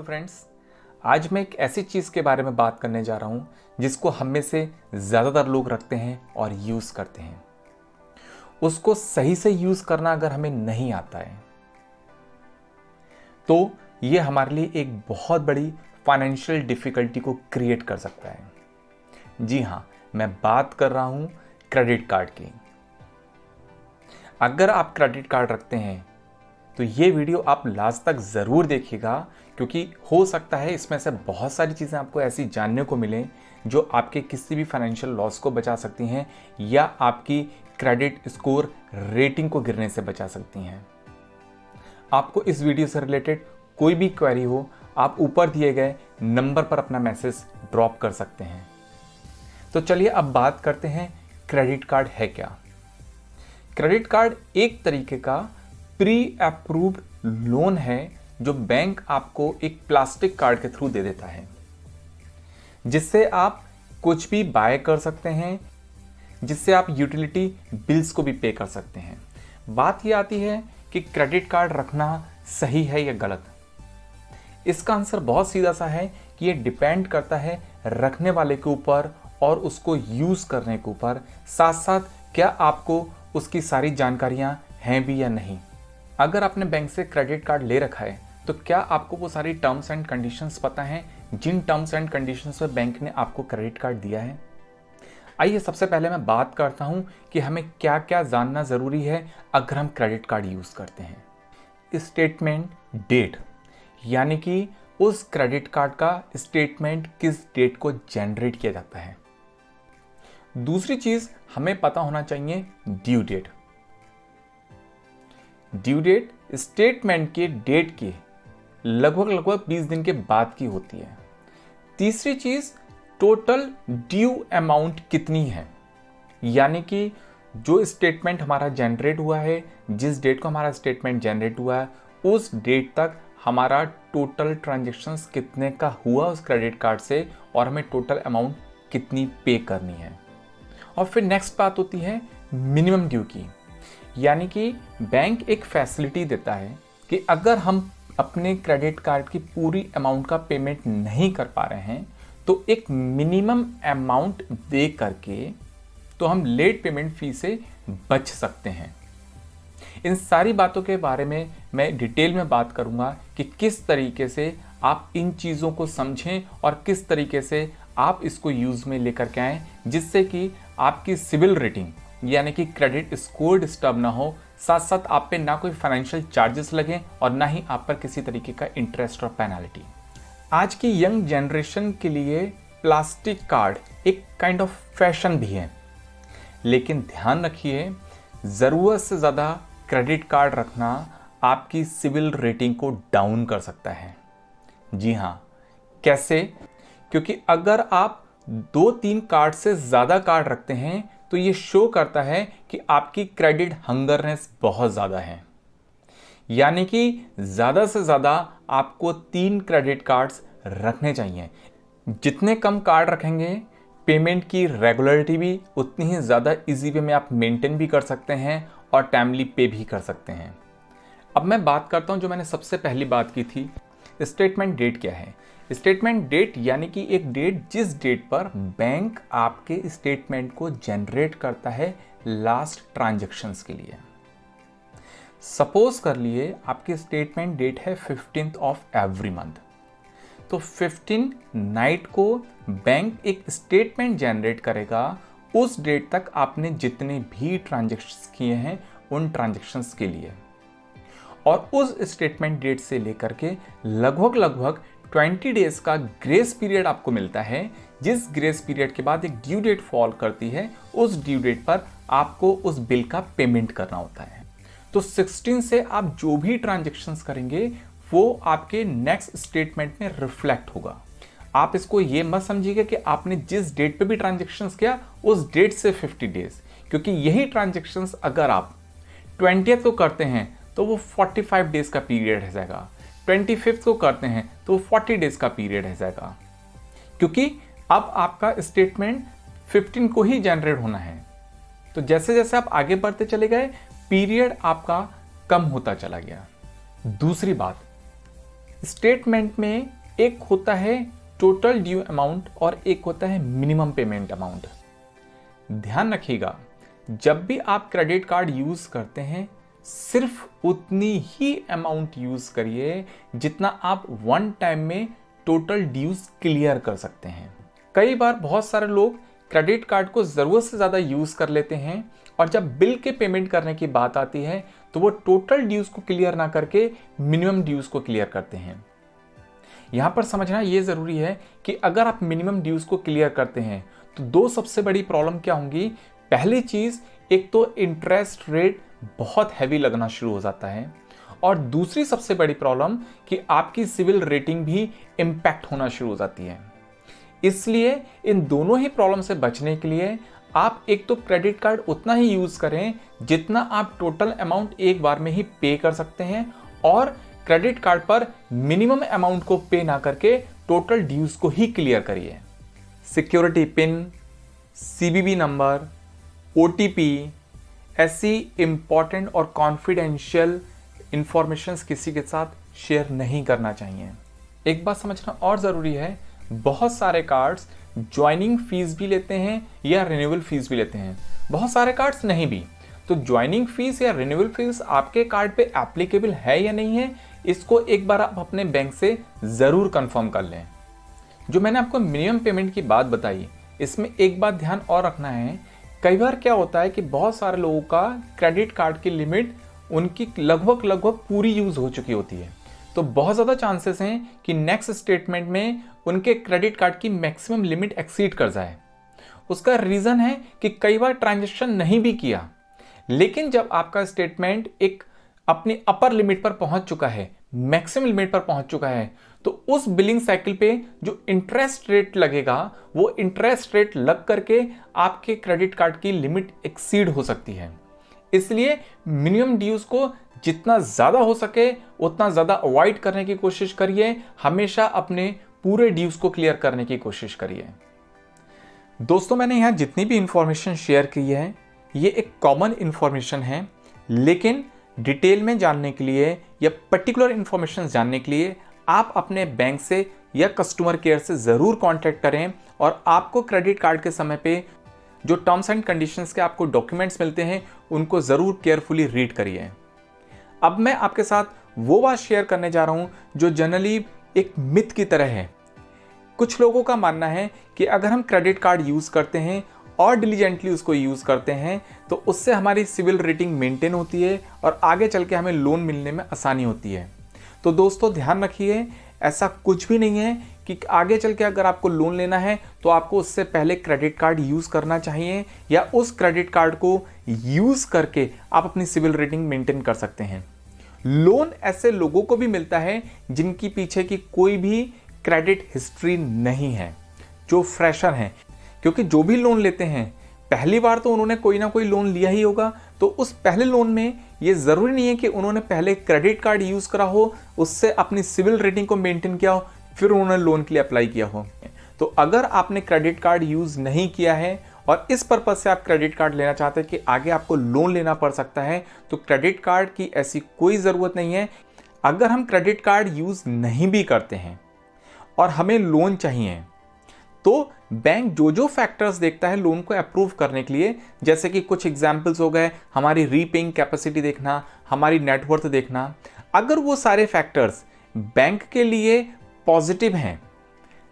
Hello friends, आज मैं एक ऐसी चीज़ के बारे में बात करने जा रहा हूँ जिसको हम में से ज़्यादातर लोग रखते हैं और यूज़ करते हैं। उसको सही से यूज़ करना अगर हमें नहीं आता है तो ये हमारे लिए एक बहुत बड़ी फाइनेंशियल डिफ़िकल्टी को क्रिएट कर सकता है। जी हाँ, मैं बात कर रहा हूँ क्रेडिट कार्ड की। अगर आप क्रेडिट कार्ड रखते हैं तो ये वीडियो आप लास्ट तक ज़रूर देखिएगा, क्योंकि हो सकता है इसमें से बहुत सारी चीज़ें आपको ऐसी जानने को मिलें जो आपके किसी भी फाइनेंशियल लॉस को बचा सकती हैं या आपकी क्रेडिट स्कोर रेटिंग को गिरने से बचा सकती हैं। आपको इस वीडियो से रिलेटेड कोई भी क्वेरी हो, आप ऊपर दिए गए नंबर पर अपना मैसेज ड्रॉप कर सकते हैं। तो चलिए अब बात करते हैं क्रेडिट कार्ड है क्या। क्रेडिट कार्ड एक तरीके का प्री अप्रूव्ड लोन है जो बैंक आपको एक प्लास्टिक कार्ड के थ्रू दे देता है, जिससे आप कुछ भी बाय कर सकते हैं, जिससे आप यूटिलिटी बिल्स को भी पे कर सकते हैं। बात यह आती है कि क्रेडिट कार्ड रखना सही है या गलत। इसका आंसर बहुत सीधा सा है कि ये डिपेंड करता है रखने वाले के ऊपर और उसको यूज़ करने के ऊपर, साथ साथ क्या आपको उसकी सारी जानकारियाँ हैं भी या नहीं। अगर आपने बैंक से क्रेडिट कार्ड ले रखा है तो क्या आपको वो सारी टर्म्स एंड कंडीशंस पता हैं जिन टर्म्स एंड कंडीशंस में बैंक ने आपको क्रेडिट कार्ड दिया है। आइए सबसे पहले मैं बात करता हूं कि हमें क्या क्या जानना ज़रूरी है अगर हम क्रेडिट कार्ड यूज़ करते हैं। स्टेटमेंट डेट, यानी कि उस क्रेडिट कार्ड का स्टेटमेंट किस डेट को जनरेट किया जाता है। दूसरी चीज़ हमें पता होना चाहिए due date. Due date statement के डेट के लगभग 20 दिन के बाद की होती है। तीसरी चीज टोटल ड्यू अमाउंट कितनी है, यानी कि जो स्टेटमेंट हमारा जनरेट हुआ है, जिस डेट को हमारा स्टेटमेंट जनरेट हुआ है उस डेट तक हमारा टोटल ट्रांजैक्शंस कितने का हुआ उस क्रेडिट कार्ड से और हमें टोटल अमाउंट कितनी पे करनी है। और फिर नेक्स्ट बात होती है मिनिमम ड्यू की, यानी कि बैंक एक फैसिलिटी देता है कि अगर हम अपने क्रेडिट कार्ड की पूरी अमाउंट का पेमेंट नहीं कर पा रहे हैं तो एक मिनिमम अमाउंट दे करके तो हम लेट पेमेंट फी से बच सकते हैं। इन सारी बातों के बारे में मैं डिटेल में बात करूंगा कि किस तरीके से आप इन चीज़ों को समझें और किस तरीके से आप इसको यूज़ में लेकर के आएँ, जिससे कि आपकी सिविल रेटिंग यानी कि क्रेडिट स्कोर डिस्टर्ब ना हो, साथ साथ आप पे ना कोई फाइनेंशियल चार्जेस लगें और ना ही आप पर किसी तरीके का इंटरेस्ट और पेनल्टी। आज की यंग जनरेशन के लिए प्लास्टिक कार्ड एक काइंड ऑफ फैशन भी है, लेकिन ध्यान रखिए ज़रूरत से ज़्यादा क्रेडिट कार्ड रखना आपकी सिविल रेटिंग को डाउन कर सकता है। जी हाँ, कैसे? क्योंकि अगर आप 2-3 कार्ड से ज़्यादा कार्ड रखते हैं तो ये शो करता है कि आपकी क्रेडिट हंगरनेस बहुत ज़्यादा है, यानी कि ज़्यादा से ज़्यादा आपको 3 क्रेडिट कार्ड्स रखने चाहिए। जितने कम कार्ड रखेंगे पेमेंट की रेगुलरिटी भी उतनी ही ज़्यादा इजी वे में आप मेंटेन भी कर सकते हैं और टाइमली पे भी कर सकते हैं। अब मैं बात करता हूँ जो मैंने सबसे पहली बात की थी, स्टेटमेंट डेट क्या है। स्टेटमेंट डेट यानी कि एक डेट जिस डेट पर बैंक आपके स्टेटमेंट को जनरेट करता है लास्ट ट्रांजैक्शंस के लिए। सपोज कर लिए आपकी स्टेटमेंट डेट है 15th ऑफ एवरी मंथ, तो 15 नाइट को बैंक एक स्टेटमेंट जनरेट करेगा उस डेट तक आपने जितने भी ट्रांजैक्शंस किए हैं उन ट्रांजैक्शंस के लिए, और उस स्टेटमेंट डेट से लेकर के लगभग 20 डेज का ग्रेस पीरियड आपको मिलता है, जिस ग्रेस पीरियड के बाद एक ड्यू डेट फॉल करती है। उस ड्यू डेट पर आपको उस बिल का पेमेंट करना होता है। तो 16 से आप जो भी ट्रांजैक्शंस करेंगे वो आपके नेक्स्ट स्टेटमेंट में रिफ्लेक्ट होगा। आप इसको ये मत समझिएगा कि आपने जिस डेट पे भी ट्रांजैक्शंस किया उस डेट से 50 डेज, क्योंकि यही ट्रांजैक्शंस अगर आप 20th को करते हैं तो वो 45 डेज का पीरियड रह जाएगा, 25th को करते हैं तो 40 डेज का पीरियड रह जाएगा, क्योंकि अब आपका स्टेटमेंट 15 को ही जनरेट होना है। तो जैसे जैसे आप आगे बढ़ते चले गए पीरियड आपका कम होता चला गया। दूसरी बात, स्टेटमेंट में एक होता है टोटल ड्यू अमाउंट और एक होता है मिनिमम पेमेंट अमाउंट। ध्यान रखिएगा, जब भी आप क्रेडिट कार्ड यूज करते हैं सिर्फ उतनी ही अमाउंट यूज करिए जितना आप वन टाइम में टोटल ड्यूज क्लियर कर सकते हैं। कई बार बहुत सारे लोग क्रेडिट कार्ड को जरूरत से ज्यादा यूज कर लेते हैं और जब बिल के पेमेंट करने की बात आती है तो वो टोटल ड्यूज को क्लियर ना करके मिनिमम ड्यूज को क्लियर करते हैं। यहां पर समझना ये जरूरी है कि अगर आप मिनिमम ड्यूज को क्लियर करते हैं तो दो सबसे बड़ी प्रॉब्लम क्या होंगी। पहली चीज, एक तो इंटरेस्ट रेट बहुत हैवी लगना शुरू हो जाता है और दूसरी सबसे बड़ी प्रॉब्लम कि आपकी सिविल रेटिंग भी इंपैक्ट होना शुरू हो जाती है। इसलिए इन दोनों ही प्रॉब्लम से बचने के लिए आप एक तो क्रेडिट कार्ड उतना ही यूज करें जितना आप टोटल अमाउंट एक बार में ही पे कर सकते हैं और क्रेडिट कार्ड पर मिनिमम अमाउंट को पे ना करके टोटल ड्यूज को ही क्लियर करिए। Security pin, CVV number, OTP, ऐसी इंपॉर्टेंट और कॉन्फिडेंशियल इंफॉर्मेशंस किसी के साथ शेयर नहीं करना चाहिए। एक बात समझना और ज़रूरी है, बहुत सारे कार्ड्स ज्वाइनिंग फीस भी लेते हैं या रिन्यूअल फीस भी लेते हैं, बहुत सारे कार्ड्स नहीं भी। तो ज्वाइनिंग फीस या रिन्यूअल फीस आपके कार्ड पे एप्लीकेबल है या नहीं है, इसको एक बार आप अपने बैंक से ज़रूर कंफर्म कर लें। जो मैंने आपको मिनिमम पेमेंट की बात बताई, इसमें एक बात ध्यान और रखना है। कई बार क्या होता है कि बहुत सारे लोगों का क्रेडिट कार्ड की लिमिट उनकी लगभग पूरी यूज हो चुकी होती है, तो बहुत ज़्यादा चांसेस हैं कि नेक्स्ट स्टेटमेंट में उनके क्रेडिट कार्ड की मैक्सिमम लिमिट एक्सीड कर जाए। उसका रीज़न है कि कई बार ट्रांजैक्शन नहीं भी किया, लेकिन जब आपका स्टेटमेंट एक अपनी अपर लिमिट पर पहुंच चुका है, मैक्सिमम लिमिट पर पहुंच चुका है, तो उस बिलिंग साइकिल पे जो इंटरेस्ट रेट लगेगा वो इंटरेस्ट रेट लग करके आपके क्रेडिट कार्ड की लिमिट एक्सीड हो सकती है। इसलिए मिनिमम ड्यूज को जितना ज़्यादा हो सके उतना ज़्यादा अवॉइड करने की कोशिश करिए। हमेशा अपने पूरे ड्यूज को क्लियर करने की कोशिश करिए। दोस्तों, मैंने यहाँ जितनी भी इंफॉर्मेशन शेयर की है ये एक कॉमन इंफॉर्मेशन है, लेकिन डिटेल में जानने के लिए या पर्टिकुलर इंफॉर्मेशन जानने के लिए आप अपने बैंक से या कस्टमर केयर से ज़रूर कांटेक्ट करें और आपको क्रेडिट कार्ड के समय पे जो टर्म्स एंड कंडीशंस के आपको डॉक्यूमेंट्स मिलते हैं उनको ज़रूर केयरफुली रीड करिए। अब मैं आपके साथ वो बात शेयर करने जा रहा हूँ जो जनरली एक मिथ की तरह है। कुछ लोगों का मानना है कि अगर हम क्रेडिट कार्ड यूज़ करते हैं और डिलीजेंटली उसको यूज़ करते हैं तो उससे हमारी सिविल रेटिंग मेंटेन होती है और आगे चल के हमें लोन मिलने में आसानी होती है। तो दोस्तों ध्यान रखिए, ऐसा कुछ भी नहीं है कि आगे चल के अगर आपको लोन लेना है तो आपको उससे पहले क्रेडिट कार्ड यूज़ करना चाहिए या उस क्रेडिट कार्ड को यूज़ करके आप अपनी सिविल रेटिंग मेंटेन कर सकते हैं। लोन ऐसे लोगों को भी मिलता है जिनकी पीछे की कोई भी क्रेडिट हिस्ट्री नहीं है, जो फ्रेशर हैं, क्योंकि जो भी लोन लेते हैं पहली बार तो उन्होंने कोई ना कोई लोन लिया ही होगा। तो उस पहले लोन में ये ज़रूरी नहीं है कि उन्होंने पहले क्रेडिट कार्ड यूज़ करा हो, उससे अपनी सिविल रेटिंग को मेंटेन किया हो, फिर उन्होंने लोन के लिए अप्लाई किया हो। तो अगर आपने क्रेडिट कार्ड यूज़ नहीं किया है और इस पर्पज़ से आप क्रेडिट कार्ड लेना चाहते हैं कि आगे आपको लोन लेना पड़ सकता है, तो क्रेडिट कार्ड की ऐसी कोई ज़रूरत नहीं है। अगर हम क्रेडिट कार्ड यूज़ नहीं भी करते हैं और हमें लोन चाहिए तो बैंक जो जो फैक्टर्स देखता है लोन को अप्रूव करने के लिए, जैसे कि कुछ एग्जाम्पल्स हो गए, हमारी रीपेइंग कैपेसिटी देखना, हमारी नेटवर्थ देखना, अगर वो सारे फैक्टर्स बैंक के लिए पॉजिटिव हैं,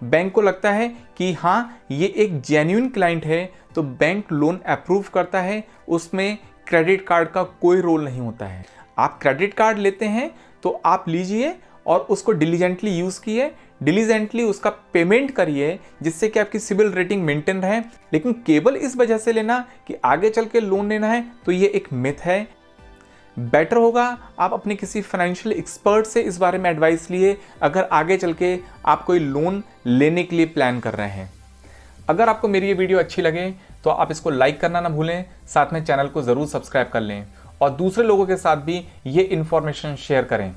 बैंक को लगता है कि हाँ ये एक जेन्युइन क्लाइंट है, तो बैंक लोन अप्रूव करता है। उसमें क्रेडिट कार्ड का कोई रोल नहीं होता है। आप क्रेडिट कार्ड लेते हैं तो आप लीजिए और उसको डिलीजेंटली यूज़ कीजिए, डिलीजेंटली उसका पेमेंट करिए जिससे कि आपकी सिविल रेटिंग मेंटेन रहे। लेकिन केवल इस वजह से लेना कि आगे चल के लोन लेना है, तो ये एक मिथ है। बेटर होगा आप अपने किसी फाइनेंशियल एक्सपर्ट से इस बारे में एडवाइस लिए अगर आगे चल के आप कोई लोन लेने के लिए प्लान कर रहे हैं। अगर आपको मेरी ये वीडियो अच्छी लगे तो आप इसको लाइक करना ना भूलें, साथ में चैनल को ज़रूर सब्सक्राइब कर लें और दूसरे लोगों के साथ भी ये इन्फॉर्मेशन शेयर करें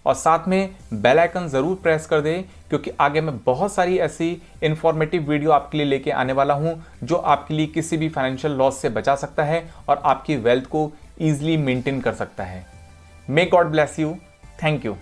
और साथ में बेल आइकन ज़रूर प्रेस कर दें, क्योंकि आगे मैं बहुत सारी ऐसी इन्फॉर्मेटिव वीडियो आपके लिए लेके आने वाला हूं जो आपके लिए किसी भी फाइनेंशियल लॉस से बचा सकता है और आपकी वेल्थ को ईजिली मेंटेन कर सकता है। May God bless you. Thank you.